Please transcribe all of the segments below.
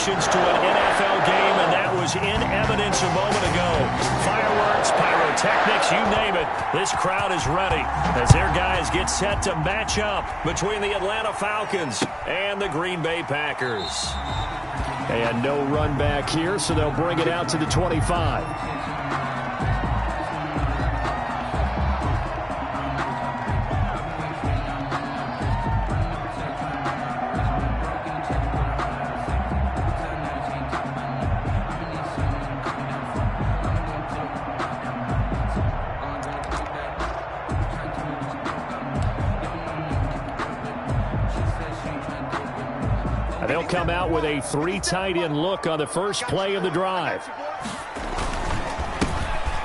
connections to an NFL game, and that was in evidence a moment ago. Fireworks, pyrotechnics, you name it. This crowd is ready as their guys get set to match up between the Atlanta Falcons and the Green Bay Packers. And no run back here, so they'll bring it out to the 25. They'll come out with a 3 tight end look on the first play of the drive.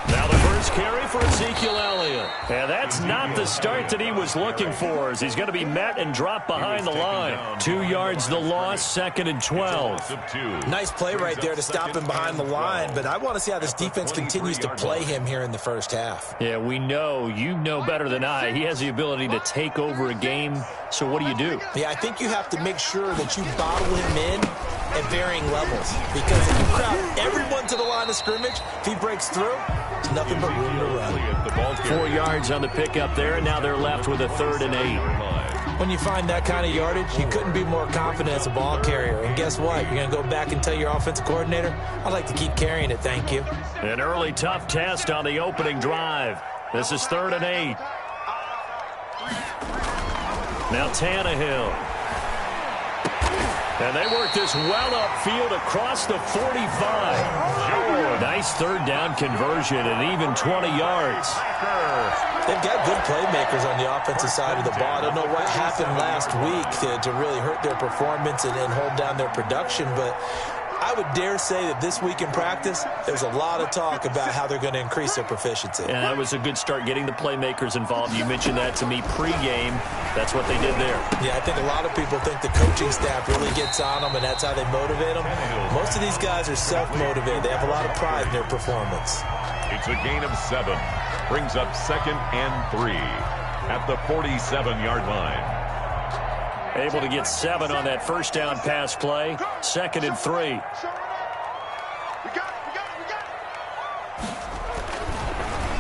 Now the first carry for Ezekiel Elliott. And that's not the start that he was looking for, as he's going to be met and dropped behind the line. 2 yards the loss, 2nd and 12. Nice play right there to stop him behind the line, but I want to see how this defense continues to play him here in the first half. Yeah, we know, you know better than I, he has the ability to take over a game. So what do? Yeah, I think you have to make sure that you bottle him in at varying levels, because if you crowd everyone to the line of scrimmage, if he breaks through, there's nothing but room to run. 4 yards on the pickup there, and now they're left with a 3rd and 8. When you find that kind of yardage, you couldn't be more confident as a ball carrier. And guess what? You're going to go back and tell your offensive coordinator, I'd like to keep carrying it, thank you. An early tough test on the opening drive. This is 3rd and 8. Now Tannehill. And they work this well upfield across the 45. Nice 3rd down conversion and even 20 yards. They've got good playmakers on the offensive side of the ball. I don't know what happened last week to really hurt their performance and hold down their production, but I would dare say that this week in practice, there's a lot of talk about how they're going to increase their proficiency. And that was a good start, getting the playmakers involved. You mentioned that to me pregame. That's what they did there. Yeah, I think a lot of people think the coaching staff really gets on them, and that's how they motivate them. Most of these guys are self-motivated. They have a lot of pride in their performance. It's a gain of 7. Brings up 2nd and 3 at the 47-yard line. Able to get 7 on that first down pass play. 2nd and 3.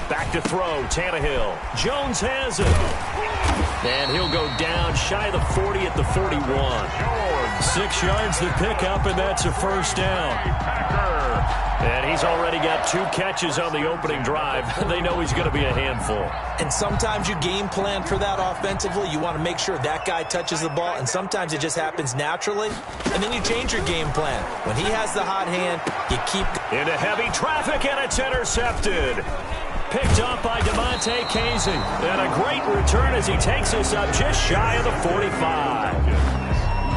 Back to throw, Tannehill. Jones has it. And he'll go down shy of the 40 at the 41. 6 yards to pick up, and that's a first down. And he's already got 2 catches on the opening drive. They know he's going to be a handful. And sometimes you game plan for that offensively. You want to make sure that guy touches the ball, and sometimes it just happens naturally. And then you change your game plan. When he has the hot hand, you keep... Into heavy traffic, and it's intercepted. Picked up by DeMonte Casey. And a great return as he takes us up just shy of the 45.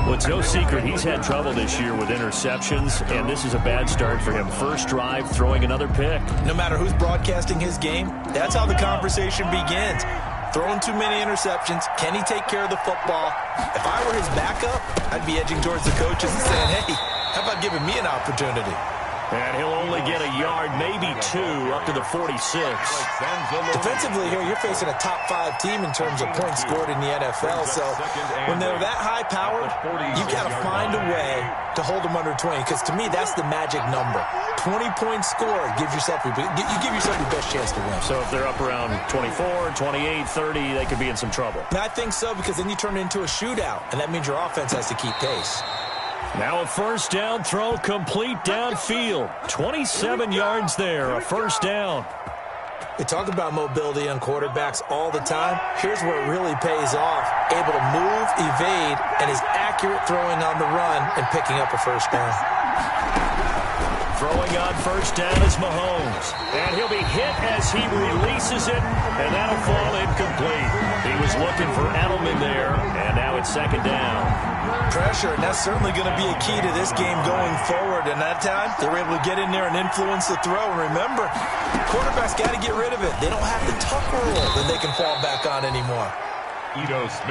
Well, it's no secret he's had trouble this year with interceptions, and this is a bad start for him. First drive, throwing another pick. No matter who's broadcasting his game, that's how the conversation begins. Throwing too many interceptions. Can he take care of the football? If I were his backup, I'd be edging towards the coaches and saying, hey, how about giving me an opportunity? And he'll only get a yard, maybe 2, up to the 46. Defensively here, you're facing a top-5 team in terms of points scored in the NFL. So when they're that high-powered, you've got to find a way to hold them under 20. Because to me, that's the magic number. 20 points scored gives yourself you give yourself your best chance to win. So if they're up around 24, 28, 30, they could be in some trouble. And I think so, because then you turn it into a shootout, and that means your offense has to keep pace. Now a first down throw, complete downfield. 27 yards there, a first down. We talk about mobility on quarterbacks all the time. Here's where it really pays off. Able to move, evade, and is accurate throwing on the run and picking up a first down. Throwing on first down is Mahomes. And he'll be hit as he releases it, and that'll fall incomplete. He was looking for Edelman there, and now it's second down. Pressure, and that's certainly going to be a key to this game going forward. And that time, they were able to get in there and influence the throw. And remember, quarterbacks got to get rid of it. They don't have the tuck rule that they can fall back on anymore.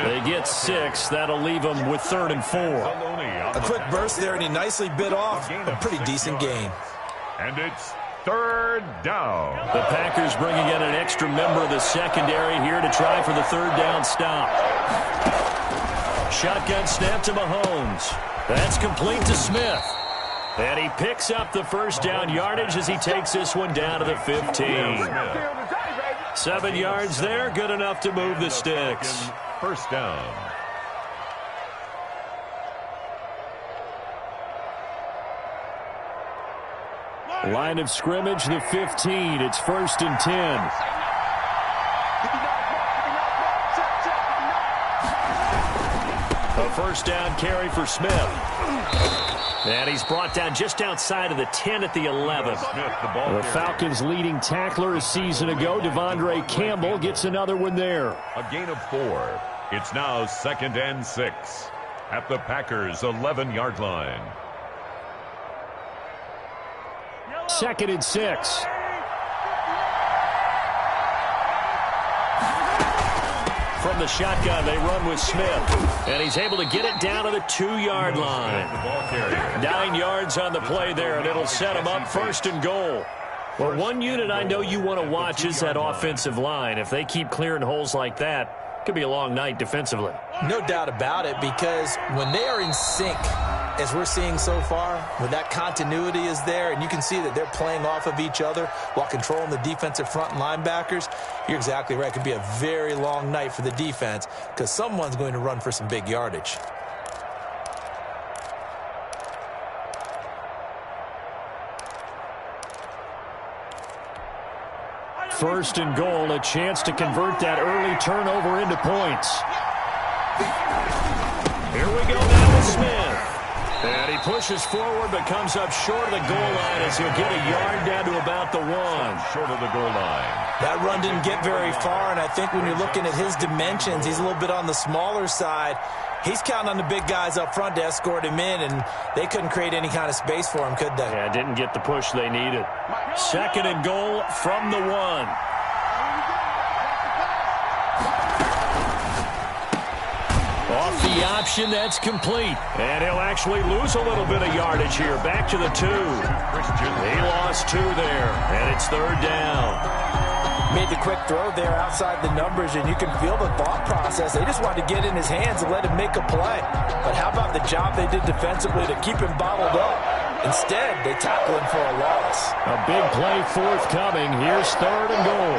They get 6. That'll leave them with 3rd and 4. A quick burst there, and he nicely bit off a pretty decent gain. And it's 3rd down. The Packers bringing in an extra member of the secondary here to try for the 3rd down stop. Shotgun snap to Mahomes. That's complete to Smith. And he picks up the first down yardage as he takes this one down to the 15. 7 yards there, good enough to move the sticks. First down. Line of scrimmage, the 15. It's 1st and 10. A first down carry for Smith. And he's brought down just outside of the 10 at the 11. The Falcons' leading tackler a season ago, Devondre Campbell, gets another one there. A gain of 4. It's now 2nd and 6 at the Packers' 11-yard line. 2nd and 6. From the shotgun, they run with Smith. And he's able to get it down to the 2-yard line. 9 yards on the play there, and it'll set him up 1st and goal. Well, one unit I know you want to watch is that offensive line. If they keep clearing holes like that, it could be a long night defensively. No doubt about it, because when they are in sync, as we're seeing so far, when that continuity is there, and you can see that they're playing off of each other while controlling the defensive front linebackers, you're exactly right. It could be a very long night for the defense because someone's going to run for some big yardage. First and goal, a chance to convert that early turnover into points. Here we go now with Smith. And he pushes forward but comes up short of the goal line as he'll get a yard down to about the 1. Short of the goal line. That run didn't get very far, and I think when you're looking at his dimensions, he's a little bit on the smaller side. He's counting on the big guys up front to escort him in, and they couldn't create any kind of space for him, could they? Yeah, didn't get the push they needed. 2nd and goal from the 1. Off the option, that's complete. And he'll actually lose a little bit of yardage here. Back to the 2. He lost 2 there, and it's 3rd down. Made the quick throw there outside the numbers, and you can feel the thought process. They just wanted to get in his hands and let him make a play. But how about the job they did defensively to keep him bottled up? Instead, they tackle him for a loss. A big play forthcoming. Here's 3rd and goal.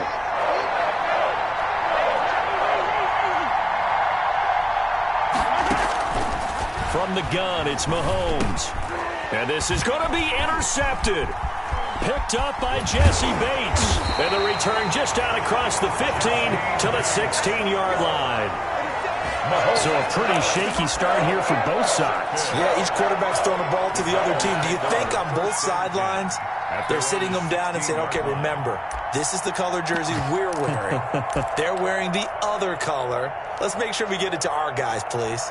From the gun, it's Mahomes. And this is going to be intercepted. Picked up by Jesse Bates. And the return just out across the 15 to the 16-yard line. So a pretty shaky start here for both sides. Yeah, each quarterback's throwing the ball to the other team. Do you think on both sidelines they're sitting them down and saying, okay, remember, this is the color jersey we're wearing. They're wearing the other color. Let's make sure we get it to our guys, please.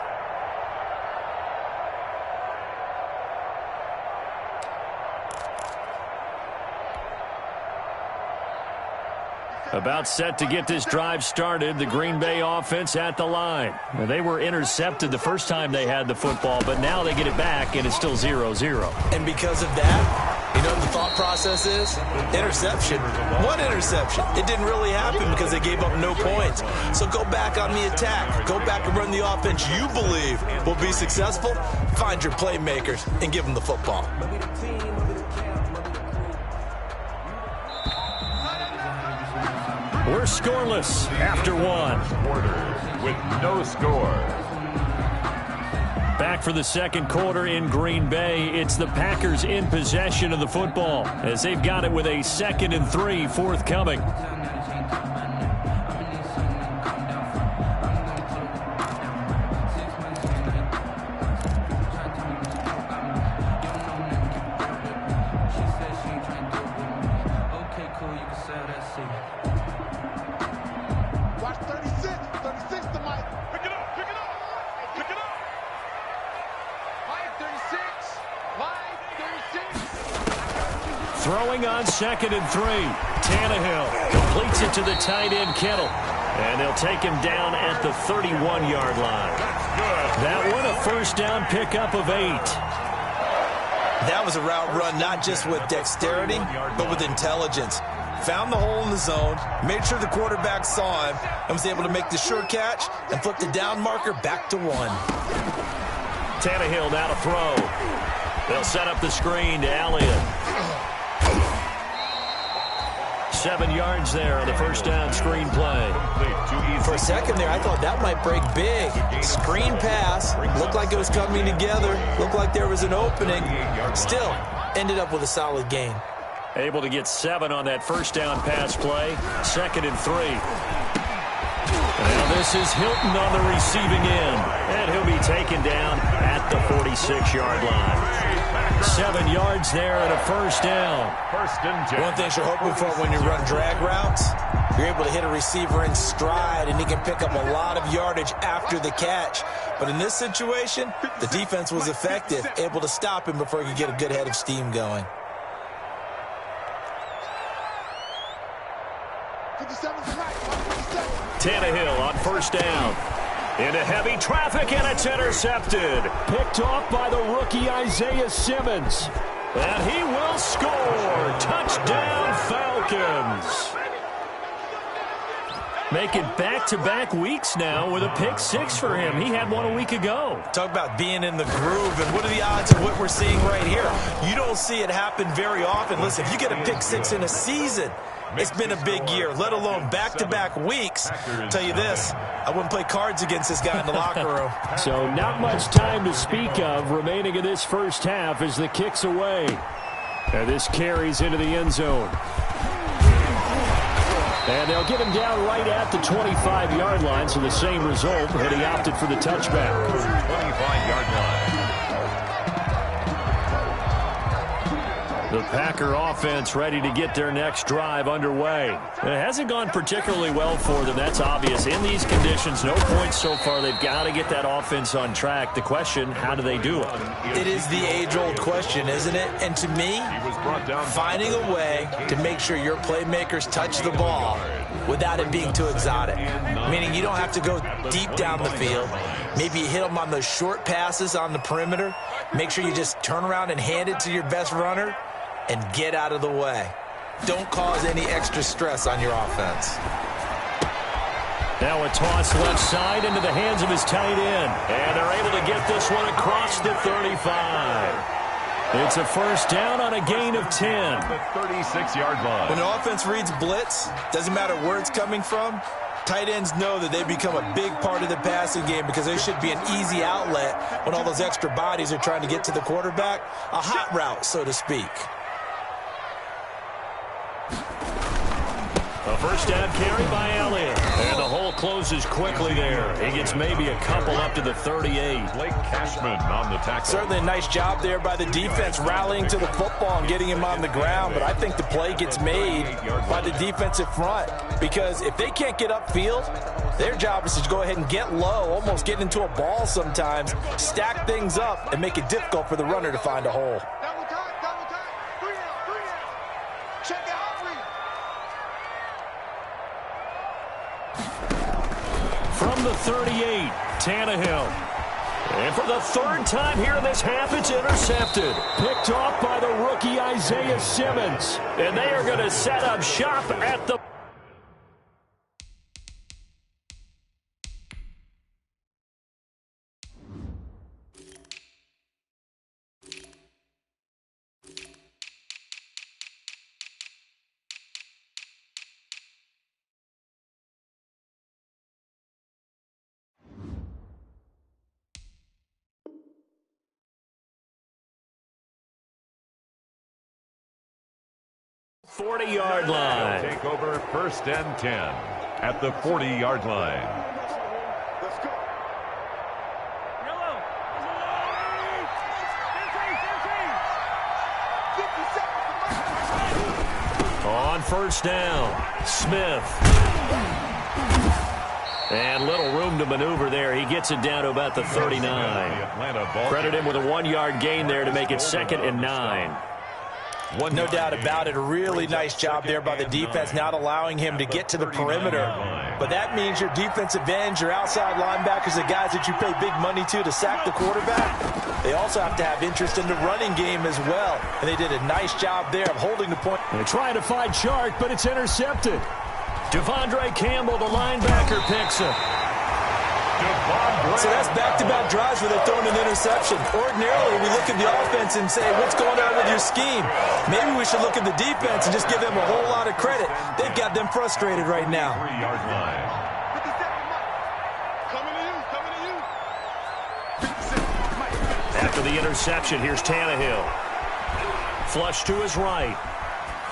About set to get this drive started, the Green Bay offense at the line. They were intercepted the first time they had the football, but now they get it back, and it's still 0-0. And because of that, you know what the thought process is? Interception. One interception. It didn't really happen because they gave up no points. So go back on the attack. Go back and run the offense you believe will be successful. Find your playmakers and give them the football. We're scoreless after 1. Quarters with no score. Back for the second quarter in Green Bay. It's the Packers in possession of the football as they've got it with a 2nd and 3 forthcoming. Throwing on 2nd and 3. Tannehill completes it to the tight end, Kittle. And they'll take him down at the 31-yard line. That one, a first down pickup of 8. That was a route run not just with dexterity, but with intelligence. Found the hole in the zone, made sure the quarterback saw him, and was able to make the sure catch and flip the down marker back to 1. Tannehill now to throw. They'll set up the screen to Elliott. 7 yards there on the first down screen play. For a second there, I thought that might break big. Screen pass. Looked like it was coming together. Looked like there was an opening. Still, ended up with a solid gain. Able to get 7 on that first down pass play. 2nd and 3. Now this is Hilton on the receiving end. And he'll be taken down at the 46-yard line. 7 yards there and a first down. One thing you're hoping for when you run drag routes, you're able to hit a receiver in stride, and he can pick up a lot of yardage after the catch. But in this situation, the defense was effective, able to stop him before he could get a good head of steam going. Tannehill on first down. Into heavy traffic, and it's intercepted. Picked off by the rookie Isaiah Simmons. And he will score. Touchdown, Falcons. Making back-to-back weeks now with a pick 6 for him. He had one a week ago. Talk about being in the groove, and what are the odds of what we're seeing right here? You don't see it happen very often. Listen, if you get a pick 6 in a season, it's been a big year, let alone back-to-back weeks. I'll tell you this, I wouldn't play cards against this guy in the locker room. So not much time to speak of remaining in this first half as the kick's away. And this carries into the end zone. And they'll get him down right at the 25-yard line, so the same result, but he opted for the touchback. 25-yard line. The Packer offense ready to get their next drive underway. It hasn't gone particularly well for them, that's obvious. In these conditions, no points so far. They've got to get that offense on track. The question, how do they do it? It is the age-old question, isn't it? And to me, finding a way to make sure your playmakers touch the ball without it being too exotic. Meaning you don't have to go deep down the field. Maybe you hit them on those short passes on the perimeter. Make sure you just turn around and hand it to your best runner and get out of the way. Don't cause any extra stress on your offense. Now a toss left side into the hands of his tight end. And they're able to get this one across the 35. It's a first down on a gain of 10. The 36-yard line. When an offense reads blitz, doesn't matter where it's coming from, tight ends know that they become a big part of the passing game because there should be an easy outlet when all those extra bodies are trying to get to the quarterback. A hot route, so to speak. A first down carry by Elliott. And the hole closes quickly there. He gets maybe a couple up to the 38. Blake Cashman on the tackle. Certainly a nice job there by the defense rallying to the football and getting him on the ground. But I think the play gets made by the defensive front. Because if they can't get upfield, their job is to go ahead and get low, almost get into a ball sometimes, stack things up, and make it difficult for the runner to find a hole. From the 38, Tannehill. And for the third time here in this half, it's intercepted. Picked off by the rookie Isaiah Simmons. And they are going to set up shop at the... ...40-yard line. Take over first and 10 at the 40-yard line. Let's go. On first down, Smith. And little room to maneuver there. He gets it down to about the 39. Credit him with a 1-yard gain there to make it 2nd and 9. No doubt about it. A really nice job there by the defense, not allowing him to get to the perimeter. But that means your defensive ends, your outside linebackers, the guys that you pay big money to sack the quarterback, they also have to have interest in the running game as well. And they did a nice job there of holding the point. They're trying to find Chark, but it's intercepted. Devondre Campbell, the linebacker, picks it. So that's back-to-back drives where they're throwing an interception. Ordinarily, we look at the offense and say, what's going on with your scheme? Maybe we should look at the defense and just give them a whole lot of credit. They've got them frustrated right now. 3-yard line. After the interception, here's Tannehill. Flush to his right.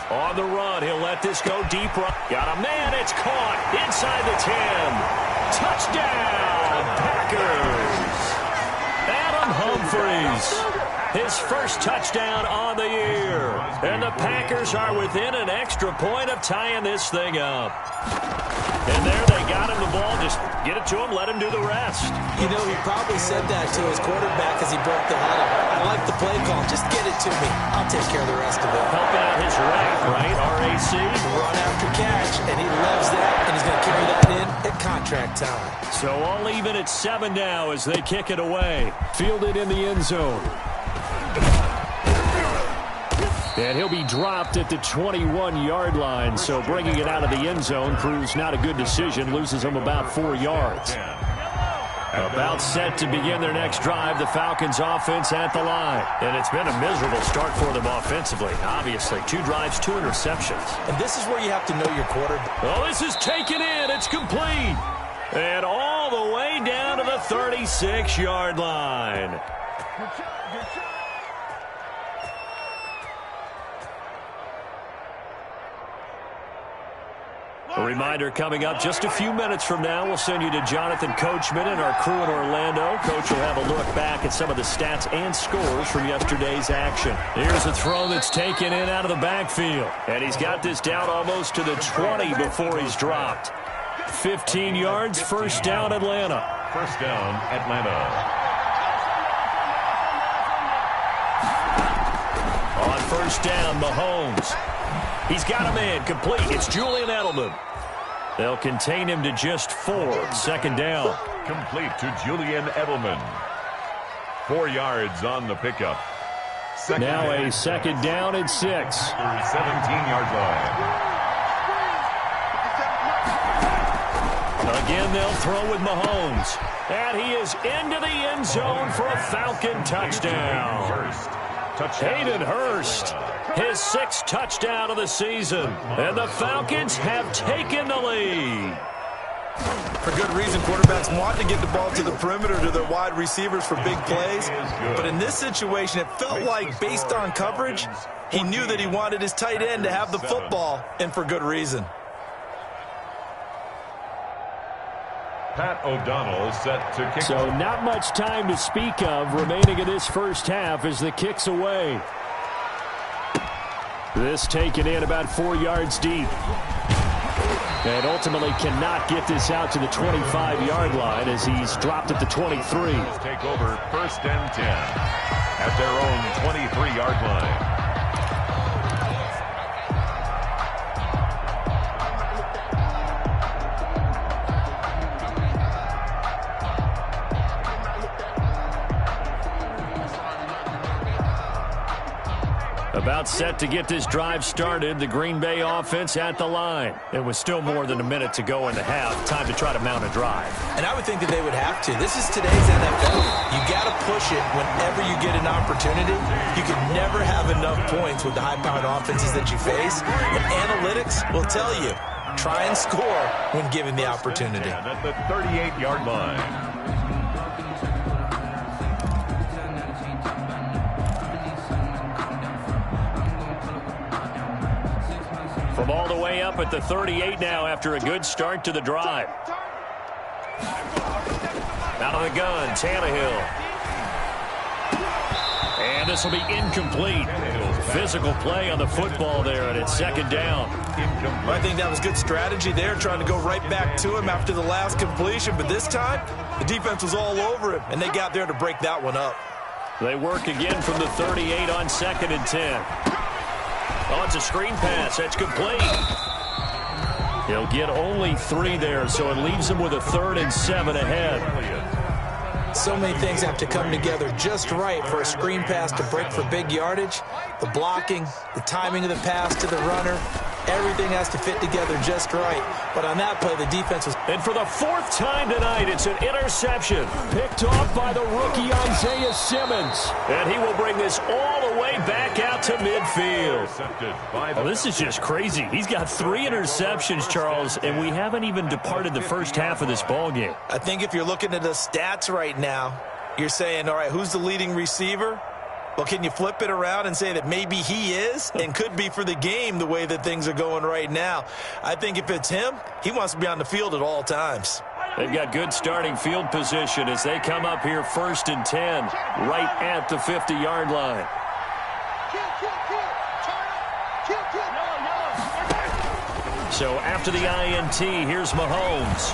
On the run, he'll let this go deep. Got a man, it's caught inside the 10. Touchdown, Packers. Adam Humphries, his first touchdown on the year. And the Packers are within an extra point of tying this thing up. And there they got him the ball. Just get it to him, let him do the rest. You know, he probably said that to his quarterback as he broke the huddle. I like the play call. Just get it to me. I'll take care of the rest of it. Helping out his rack, right? RAC. Run after catch, and he loves that, and he's going to carry that in at contract time. So all even at 7 now as they kick it away. Fielded in the end zone. And he'll be dropped at the 21-yard line, so bringing it out of the end zone proves not a good decision, loses him about 4 yards. About set to begin their next drive, the Falcons offense at the line. And it's been a miserable start for them offensively, obviously. 2 drives, 2 interceptions. And this is where you have to know your quarterback. Oh, this is taken in. It's complete. And all the way down to the 36-yard line. A reminder coming up just a few minutes from now. We'll send you to Jonathan Coachman and our crew in Orlando. Coach will have a look back at some of the stats and scores from yesterday's action. Here's a throw that's taken in out of the backfield. And he's got this down almost to the 20 before he's dropped. 15 yards, first down, Atlanta. First down, Atlanta. On first down, Mahomes. He's got a man complete. It's Julian Edelman. They'll contain him to just 4. Second down. Complete to Julian Edelman. 4 yards on the pickup. Now a second down and 6. 17-yard line. Again, they'll throw with Mahomes. And he is into the end zone for a Falcon touchdown. Hayden Hurst, his 6th touchdown of the season. And the Falcons have taken the lead. For good reason, quarterbacks want to get the ball to the perimeter to their wide receivers for big plays. But in this situation, it felt like, based on coverage, he knew that he wanted his tight end to have the football, and for good reason. Pat O'Donnell set to kick. So not much time to speak of remaining in this first half as the kick's away. This taken in about 4 yards deep. And ultimately cannot get this out to the 25-yard line as he's dropped at the 23. Take over first and 10 at their own 23-yard line. About set to get this drive started, the Green Bay offense at the line. It was still more than a minute to go in the half. Time to try to mount a drive. And I would think that they would have to. This is today's NFL. You got to push it whenever you get an opportunity. You can never have enough points with the high-powered offenses that you face. And analytics will tell you, try and score when given the opportunity. At the 38-yard line. From all the way up at the 38 now after a good start to the drive. Out of the gun, Tannehill. And this will be incomplete. Physical play on the football there, and it's second down. I think that was good strategy there, trying to go right back to him after the last completion. But this time, the defense was all over him, and they got there to break that one up. They work again from the 38 on second and 10. Oh, it's a screen pass. That's complete. He'll get only 3 there, so it leaves him with a 3rd and 7 ahead. So many things have to come together just right for a screen pass to break for big yardage. The blocking, the timing of the pass to the runner, Everything has to fit together just right. But on that play, the defense was... And for the fourth time tonight, it's an interception. Picked off by the rookie Isaiah Simmons. And he will bring this all the way back out to midfield. Oh, this is just crazy. He's got 3 interceptions, Charles, and we haven't even departed the first half of this ballgame. I think if you're looking at the stats right now, you're saying, all right, who's the leading receiver? Well, can you flip it around and say that maybe he is and could be for the game the way that things are going right now? I think if it's him, he wants to be on the field at all times. They've got good starting field position as they come up here 1st and 10, right at the 50-yard line. So after the INT, here's Mahomes.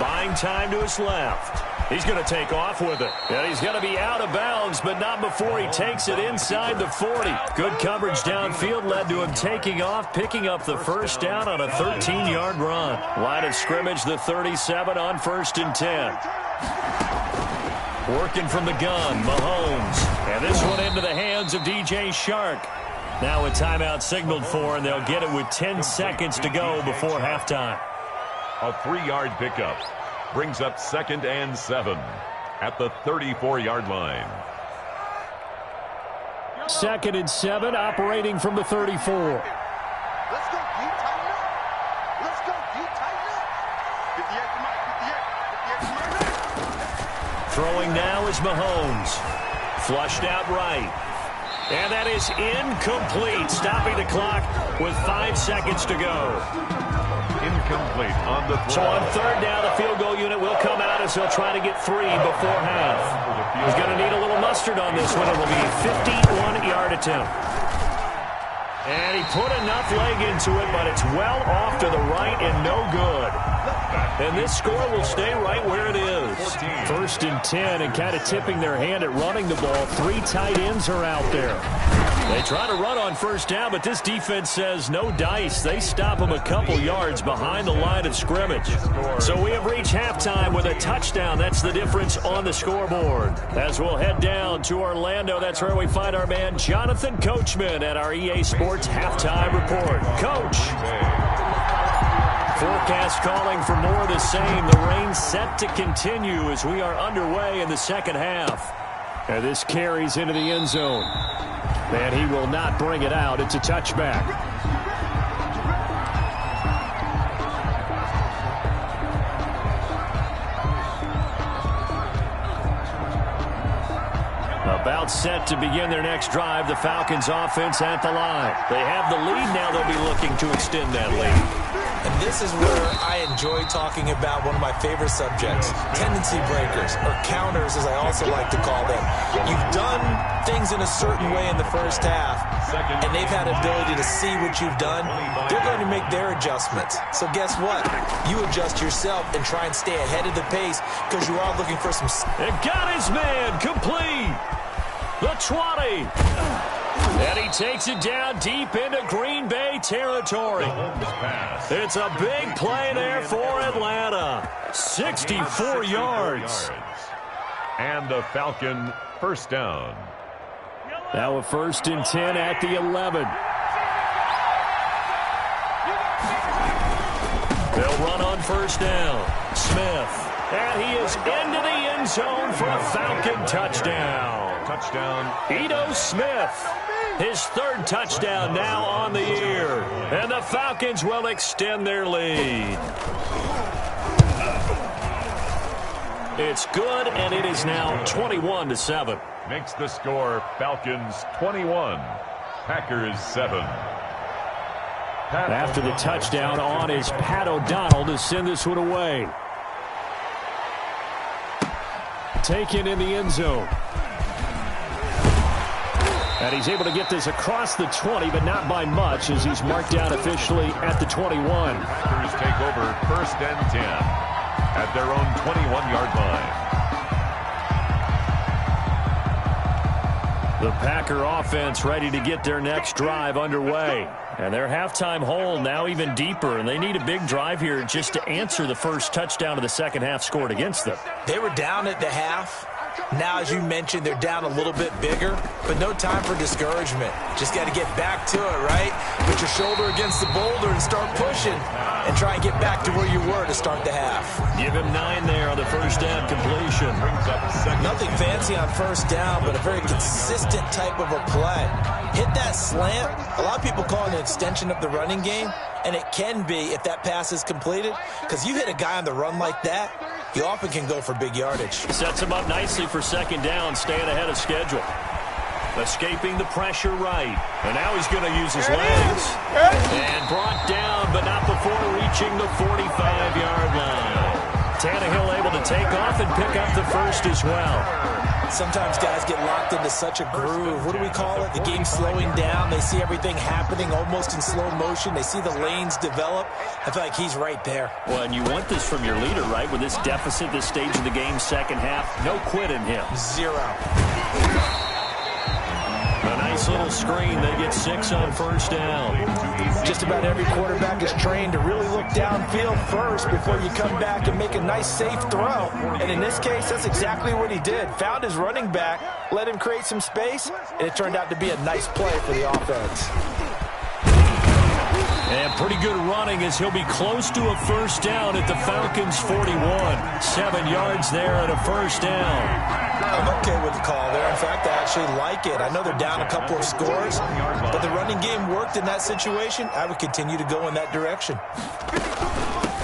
Buying time to his left. He's going to take off with it. And he's going to be out of bounds, but not before he takes it inside the 40. Good coverage downfield led to him taking off, picking up the first down on a 13-yard run. Line of scrimmage, the 37 on 1st and 10. Working from the gun, Mahomes. And this one into the hands of DJ Shark. Now a timeout signaled for, and they'll get it with 10 seconds to go before halftime. A 3-yard pickup. Brings up 2nd and 7 at the 34-yard line. 2nd and 7, operating from the 34. Let's go, you tighten up. Let's go, you tighten up. 58 to Mike, 58 to Throwing now is Mahomes. Flushed out right. And that is incomplete, stopping the clock with 5 seconds to go. Incomplete on the throw. So on 3rd down, the field goal unit will come out as they'll try to get 3 before half. He's going to need a little mustard on this one. It will be a 51-yard attempt. And he put enough leg into it, but it's well off to the right and no good. And this score will stay right where it is. 1st and 10, and kind of tipping their hand at running the ball. 3 tight ends are out there. They try to run on 1st down, but this defense says no dice. They stop them a couple yards behind the line of scrimmage. So we have reached halftime with a touchdown. That's the difference on the scoreboard. As we'll head down to Orlando, that's where we find our man Jonathan Coachman at our EA Sports Halftime Report. Coach. Forecast calling for more of the same. The rain set to continue as we are underway in the second half. And this carries into the end zone. And he will not bring it out. It's a touchback. About set to begin their next drive. The Falcons offense at the line. They have the lead now. They'll be looking to extend that lead. And this is where I enjoy talking about one of my favorite subjects, tendency breakers, or counters as I also like to call them. You've done things in a certain way in the first half, and they've had ability to see what you've done. They're going to make their adjustments. So guess what? You adjust yourself and try and stay ahead of the pace because you are looking for some... It got his man complete. The 20. And he takes it down deep into Green Bay territory. It's a big play there for Atlanta. 64 yards. And the Falcon first down. Now a 1st and 10 at the 11. They'll run on 1st down. Smith. And he is into the end zone for a Falcon touchdown. Touchdown. Ito Smith. His 3rd touchdown now on the year. And the Falcons will extend their lead. It's good, and it is now 21-7. Makes the score Falcons 21, Packers 7. After the touchdown on is Pat O'Donnell to send this one away. Taken in the end zone. And he's able to get this across the 20, but not by much as he's marked down officially at the 21. Packers take over 1st and 10 at their own 21-yard line. The Packer offense ready to get their next drive underway. And their halftime hole now even deeper, and they need a big drive here just to answer the first touchdown of the second half scored against them. They were down at the half. Now, as you mentioned, they're down a little bit bigger, but no time for discouragement. Just got to get back to it, right? Put your shoulder against the boulder and start pushing and try and get back to where you were to start the half. Give him 9 there on the first down completion. Nothing fancy on first down, but a very consistent type of a play. Hit that slant. A lot of people call it an extension of the running game, and it can be if that pass is completed, because you hit a guy on the run like that, you often can go for big yardage. Sets him up nicely for second down, staying ahead of schedule. Escaping the pressure right. And now he's going to use his legs. And brought down, but not before reaching the 45-yard line. Tannehill able to take off and pick up the first as well. Sometimes guys get locked into such a groove. What do we call it? The game's slowing down. They see everything happening almost in slow motion. They see the lanes develop. I feel like he's right there. Well, and you want this from your leader, right? With this deficit, this stage of the game, second half, no quit in him. 0. A nice little screen. They get 6 on first down. Just about every quarterback is trained to really look downfield first before you come back and make a nice, safe throw. And in this case, that's exactly what he did. Found his running back, let him create some space, and it turned out to be a nice play for the offense. And pretty good running as he'll be close to a first down at the Falcons' 41. 7 yards there and a first down. I'm okay with the call there. In fact, I actually like it. I know they're down a couple of scores, but the running game worked in that situation. I would continue to go in that direction.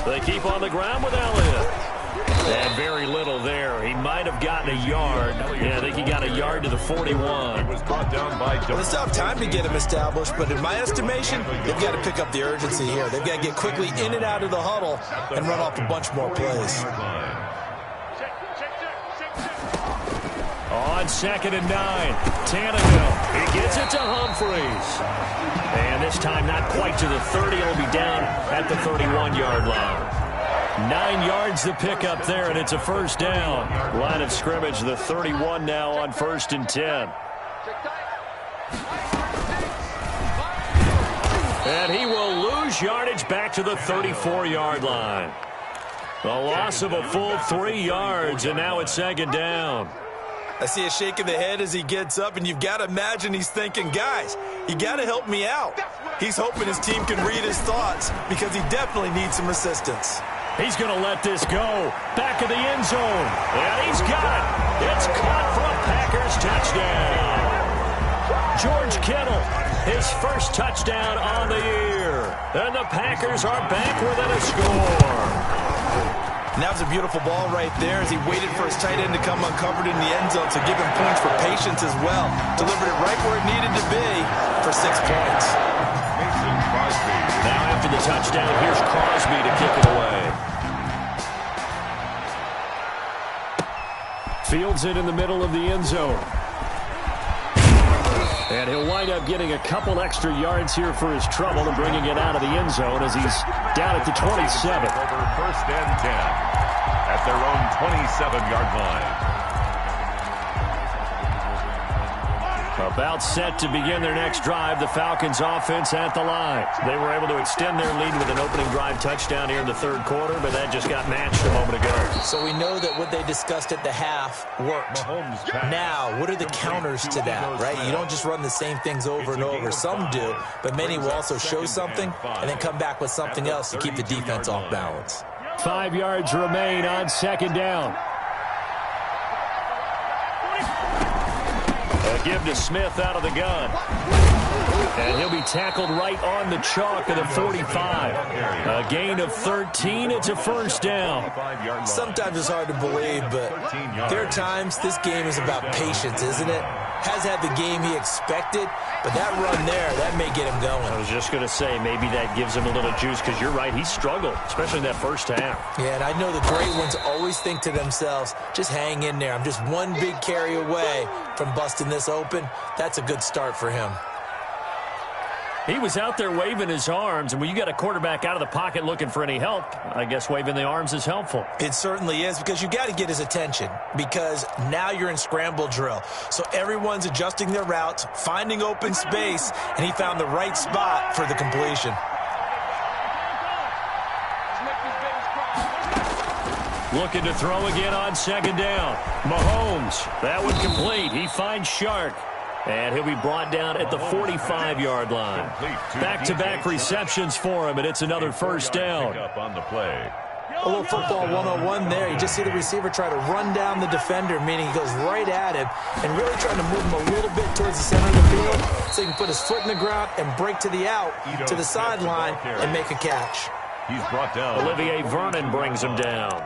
They keep on the ground with Elliott. And very little there. He might have gotten a yard. Yeah, I think he got a yard to the 41. It was brought down by Well, they still have time to get him established, but in my estimation, they've got to pick up the urgency here. They've got to get quickly in and out of the huddle and run off a bunch more plays. On 2nd and 9, Tannehill. He gets it to Humphries. And this time not quite to the 30. He'll be down at the 31-yard line. 9 yards to pick up there, and it's a first down. Line of scrimmage, the 31 now on 1st and 10. And he will lose yardage back to the 34-yard line. A loss of a full 3 yards, and now it's 2nd down. I see a shake of the head as he gets up, and you've got to imagine he's thinking, guys, you got to help me out. He's hoping his team can read his thoughts because he definitely needs some assistance. He's going to let this go. Back of the end zone. And he's got it. It's caught for a Packers touchdown. George Kittle, his first touchdown on the year. And the Packers are back within a score. And that was a beautiful ball right there as he waited for his tight end to come uncovered in the end zone, so give him points for patience as well. Delivered it right where it needed to be for 6 points. Now after the touchdown, here's Crosby to kick it away. Fields it in the middle of the end zone. And he'll wind up getting a couple extra yards here for his trouble and bringing it out of the end zone as he's down at the 27. Over 1st and 10 at their own 27-yard line. About set to begin their next drive. The Falcons offense at the line. They were able to extend their lead with an opening drive touchdown here in the 3rd quarter, but that just got matched a moment ago. So we know that what they discussed at the half worked. Now, what are the counters to that, right? You don't just run the same things over and over. Some do, but many will also show something and then come back with something else to keep the defense off balance. 5 yards remain on 2nd down. A give to Smith out of the gun. And he'll be tackled right on the chalk of the 45. A gain of 13. It's a first down. Sometimes it's hard to believe, but there are times this game is about patience, isn't it? Has had the game he expected, but that run there, that may get him going. I was just going to say, maybe that gives him a little juice, because you're right, he struggled, especially in that first half. Yeah, and I know the great ones always think to themselves, just hang in there. I'm just one big carry away from busting this open. That's a good start for him. He was out there waving his arms, and when you got a quarterback out of the pocket looking for any help, I guess waving the arms is helpful. It certainly is, because you got to get his attention, because now you're in scramble drill. So everyone's adjusting their routes, finding open space, and he found the right spot for the completion. Looking to throw again on second down. Mahomes, that one complete. He finds Shark. And he'll be brought down at the 45-yard line. Back-to-back receptions for him, and it's another first down. On the play. A little football 101 there. You just see the receiver try to run down the defender, meaning he goes right at him and really trying to move him a little bit towards the center of the field so he can put his foot in the ground and break to the out, to the sideline, and make a catch. He's brought down. Olivier Vernon brings him down.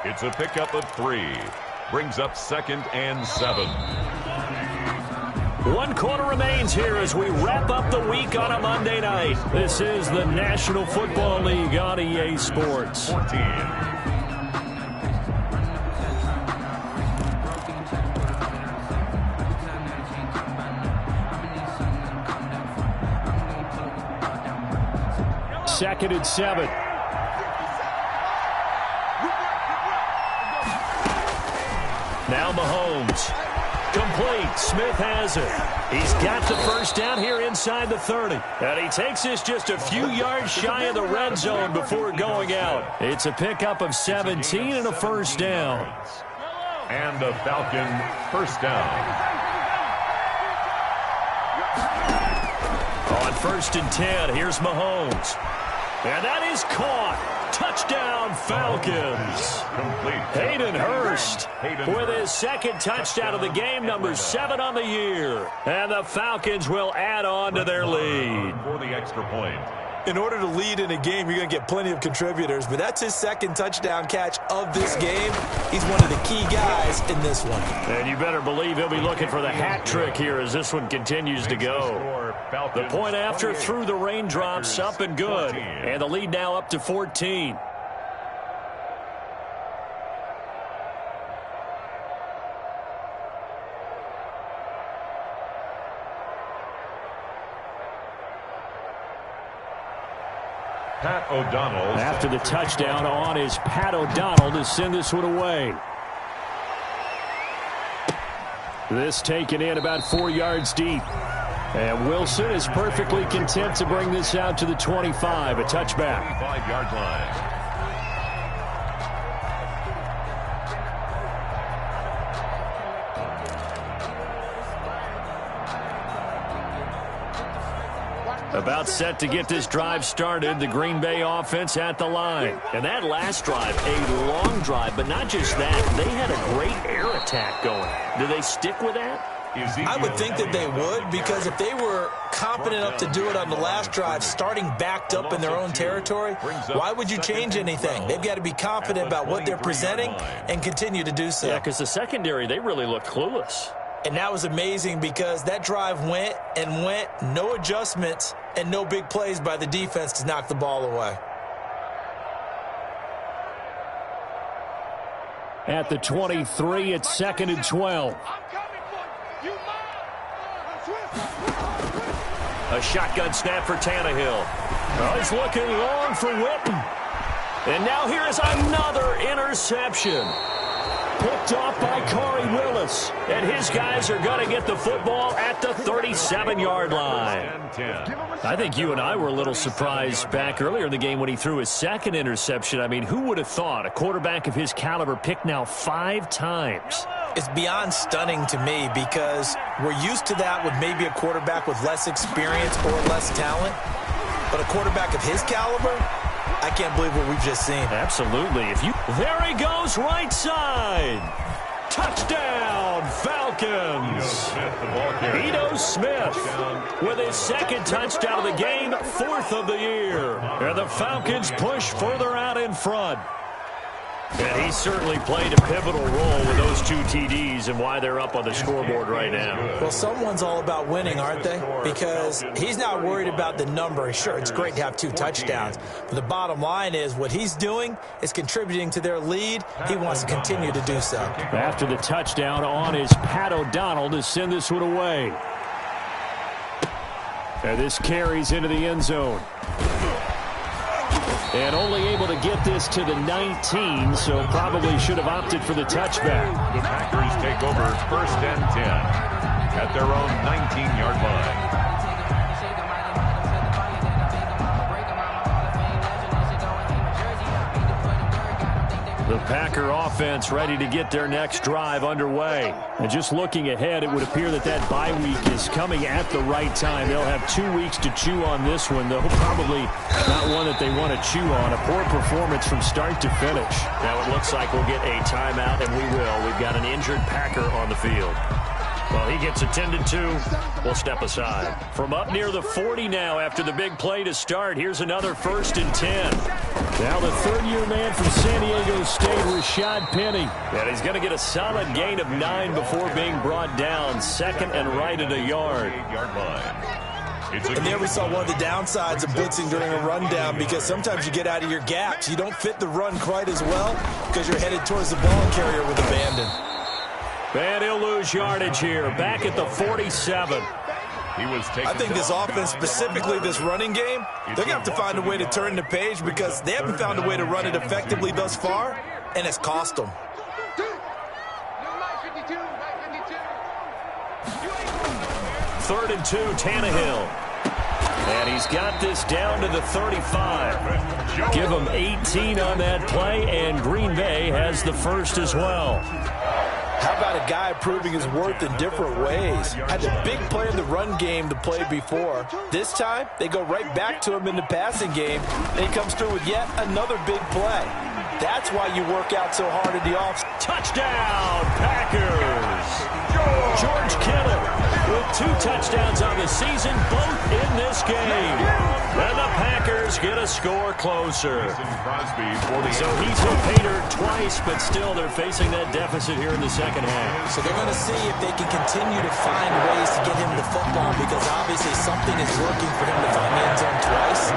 It's a pickup of 3. Brings up 2nd and 7. 1 quarter remains here as we wrap up the week on a Monday night. This is the National Football League on EA Sports. 14. Second and 7. Now Mahomes. Complete. Smith has it. He's got the first down here inside the 30. And he takes this just a few yards shy of the red zone before going out. It's a pickup of 17 and a first down. And a Falcon first down. On 1st and 10, here's Mahomes. And that is caught. Touchdown, Falcons. Complete. Hayden Hurst with his second touchdown of the game, number 7 on the year. And the Falcons will add on to their lead. For the extra point. In order to lead in a game, you're going to get plenty of contributors, but that's his second touchdown catch of this game. He's one of the key guys in this one. And you better believe he'll be looking for the hat trick here as this one continues to go. The point after through the raindrops, up and good. And the lead now up to 14. Pat O'Donnell. After the touchdown on is Pat O'Donnell to send this one away. This taken in about 4 yards deep. And Wilson is perfectly content to bring this out to the 25, a touchback. 5-yard line. About set to get this drive started, the Green Bay offense at the line. And that last drive, a long drive, but not just that. They had a great air attack going. Do they stick with that? I would think that they would, because if they were competent enough to do it on the last drive, starting backed up in their own territory, why would you change anything? They've got to be confident about what they're presenting and continue to do so. Yeah, because the secondary, they really looked clueless. And that was amazing because that drive went and went, no adjustments and no big plays by the defense to knock the ball away. At the 23, it's 2nd and 12. A shotgun snap for Tannehill. Oh, he's looking long for Witten. And now here is another interception. Picked off by Corey Willis. And his guys are going to get the football at the 37-yard line. I think you and I were a little surprised back earlier in the game when he threw his second interception. I mean, who would have thought a quarterback of his caliber picked now 5 times? It's beyond stunning to me because we're used to that with maybe a quarterback with less experience or less talent. But a quarterback of his caliber, I can't believe what we've just seen. Absolutely. There he goes, right side. Touchdown, Falcons. Ito Smith with his second touchdown of the game, 4th of the year. And the Falcons push further out in front. And he certainly played a pivotal role with those 2 TDs and why they're up on the scoreboard right now. Well, someone's all about winning, aren't they? Because he's not worried about the number. Sure, it's great to have 2 touchdowns. But the bottom line is what he's doing is contributing to their lead. He wants to continue to do so. After the touchdown on is Pat O'Donnell to send this one away. And this carries into the end zone. And only able to get this to the 19, so probably should have opted for the touchback. The Packers take over 1st and 10 at their own 19-yard line. The Packer offense ready to get their next drive underway. And just looking ahead, it would appear that that bye week is coming at the right time. They'll have 2 weeks to chew on this one, though probably not one that they want to chew on. A poor performance from start to finish. Now it looks like we'll get a timeout, and we will. We've got an injured Packer on the field. Well, he gets attended to. We'll step aside. From up near the 40 now after the big play to start, here's another 1st and 10. Now the third-year man from San Diego State, Rashad Penny. And he's going to get a solid gain of 9 before being brought down. Second and right at a yard. And there we saw one of the downsides of blitzing during a rundown, because sometimes you get out of your gaps. You don't fit the run quite as well because you're headed towards the ball carrier with abandon. And he'll lose yardage here. Back at the 47. I think this offense, specifically this running game, they're going to have to find a way to turn the page because they haven't found a way to run it effectively thus far, and it's cost them. 3rd and 2, Tannehill. And he's got this down to the 35. Give him 18 on that play, and Green Bay has the first as well. How about a guy proving his worth in different ways? Had a big play in the run game to play before. This time, they go right back to him in the passing game, and he comes through with yet another big play. That's why you work out so hard in the off. Touchdown, Packers! George Kittle with 2 touchdowns on the season, both in this game. And the Packers get a score closer. So he's hit Pater twice, but still they're facing that deficit here in the second half. So they're going to see if they can continue to find ways to get him the football, because obviously something is working for him to find the end zone twice.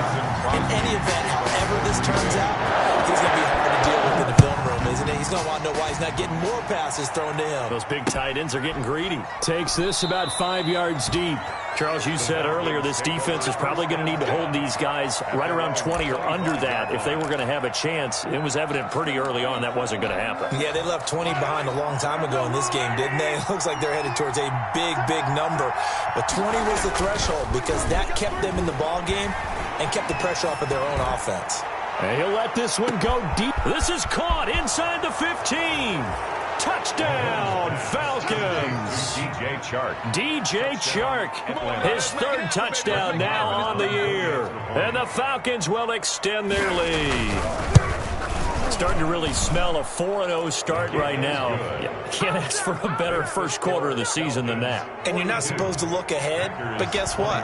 In any event, however this turns out, he's going to be hard to deal with in the film room, isn't it? He's going to want to know why he's not getting more passes thrown to him. Those big tight ends are getting greedy. Takes this about 5 yards deep. Charles, you said earlier this defense is probably going to need to hold these guys right around 20 or under that if they were going to have a chance. It was evident pretty early on that wasn't going to happen. Yeah, they left 20 behind a long time ago in this game, didn't they? It looks like they're headed towards a big, big number. But 20 was the threshold because that kept them in the ball game and kept the pressure off of their own offense. And he'll let this one go deep. This is caught inside the 15. Touchdown, Falcons. DJ Chark, his 3rd touchdown now on the year. And the Falcons will extend their lead. Starting to really smell a 4-0 start right now. You can't ask for a better first quarter of the season than that. And you're not supposed to look ahead, but guess what?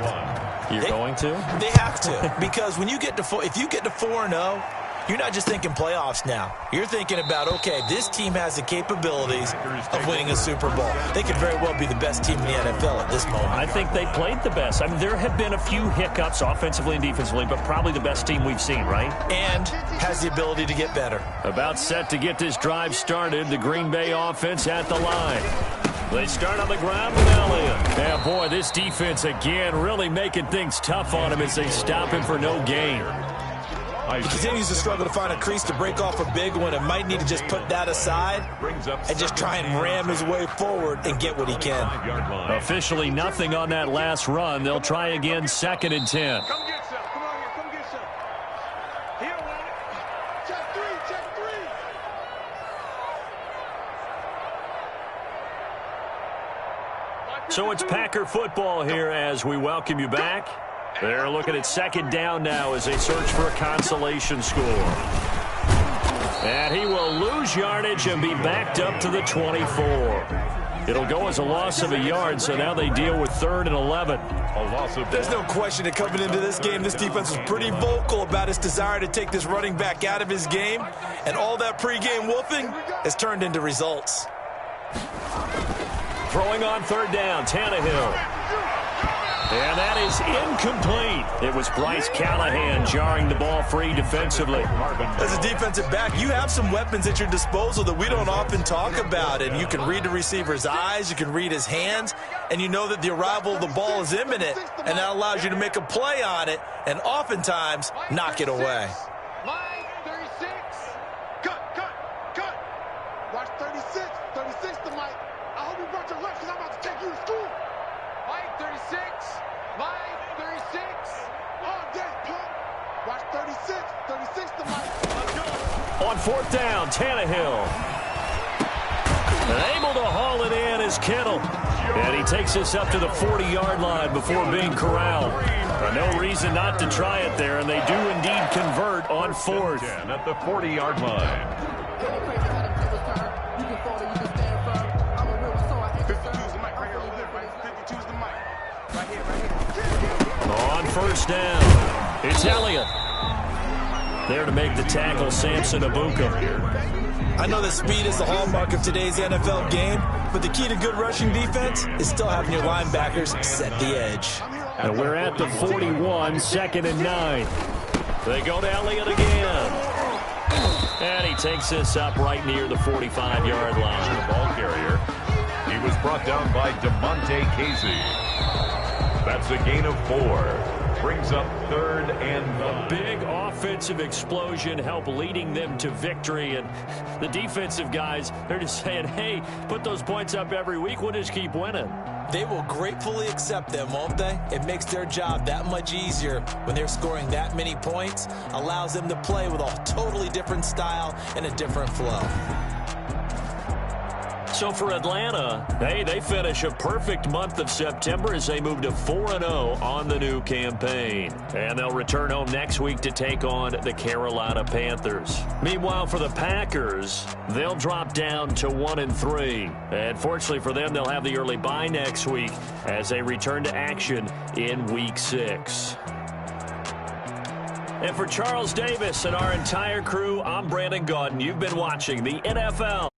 You're going to? They have to, because when you get to if you get to 4-0, you're not just thinking playoffs now. You're thinking about, okay, this team has the capabilities of winning a Super Bowl. They could very well be the best team in the NFL at this moment. I think they played the best. I mean, there have been a few hiccups offensively and defensively, but probably the best team we've seen, right? And has the ability to get better. About set to get this drive started. The Green Bay offense at the line. They start on the ground with Elliott. Yeah, boy, this defense again really making things tough on him as they stop him for no gain. He continues to struggle to find a crease to break off a big one and might need to just put that aside and just try and ram his way forward and get what he can. Officially nothing on that last run. They'll try again, 2nd and 10. Come get some. Come on here. Come get some. He don't want it. Check 3. Check 3. So it's Packer football here as we welcome you back. They're looking at 2nd down now as they search for a consolation score. And he will lose yardage and be backed up to the 24. It'll go as a loss of a yard, so now they deal with 3rd and 11. There's no question that coming into this game, this defense was pretty vocal about its desire to take this running back out of his game, and all that pregame whooping has turned into results. Throwing on 3rd down, Tannehill. And that is incomplete. It was Bryce Callahan jarring the ball free defensively. As a defensive back, you have some weapons at your disposal that we don't often talk about. And you can read the receiver's eyes, you can read his hands, and you know that the arrival of the ball is imminent. And that allows you to make a play on it and oftentimes knock it away. Line 36. Cut. Watch 36. 36 to Mike. I hope you brought your left because I'm about to take you to school. Line 36. Line 36. All day, pump. Watch 36. 36 to Mike. Let's go. On fourth down, Tannehill. And able to haul it in is Kittle. And he takes us up to the 40-yard line before being corralled. No reason not to try it there, and they do indeed convert on fourth. At the 40-yard line. On first down, it's Elliott. There to make the tackle, Samson Abuka. I know that speed is the hallmark of today's NFL game, but the key to good rushing defense is still having your linebackers set the edge. And we're at the 41, 2nd and 9. They go to Elliott again. And he takes this up right near the 45-yard line. The ball carrier. He was brought down by DeMonte Casey. That's a gain of 4. Brings up 3rd and 9. Big offensive explosion help leading them to victory. And the defensive guys, they're just saying, hey, put those points up every week. We'll just keep winning. They will gratefully accept them, won't they? It makes their job that much easier when they're scoring that many points. Allows them to play with a totally different style and a different flow. So for Atlanta, hey, they finish a perfect month of September as they move to 4-0 on the new campaign. And they'll return home next week to take on the Carolina Panthers. Meanwhile, for the Packers, they'll drop down to 1-3. And fortunately for them, they'll have the early bye next week as they return to action in Week 6. And for Charles Davis and our entire crew, I'm Brandon Gaudin. You've been watching the NFL